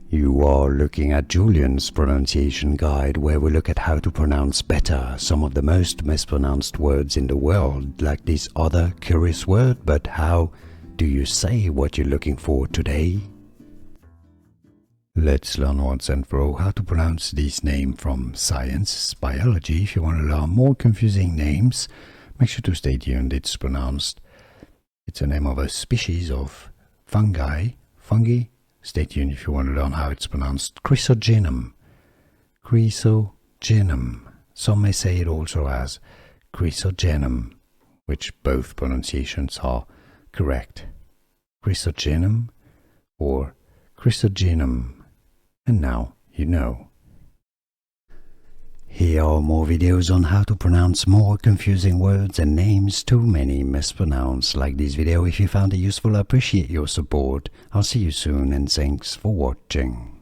You are looking at Julian's pronunciation guide, where we look at how to pronounce better some of the most mispronounced words in the world, like this other curious word. But how do you say what you're looking for today? Let's learn once and for all how to pronounce this name from science, biology. If you want to learn more confusing names, make sure to stay tuned. It's a name of a species of fungi. Stay tuned if you want to learn how it's pronounced. Chrysogenum. Chrysogenum. Some may say it also as Chrysogenum, which both pronunciations are correct. Chrysogenum or Chrysogenum. And now you know. Here are more videos on how to pronounce more confusing words and names too many mispronounced. Like this video if you found it useful. I appreciate your support. I'll see you soon and thanks for watching.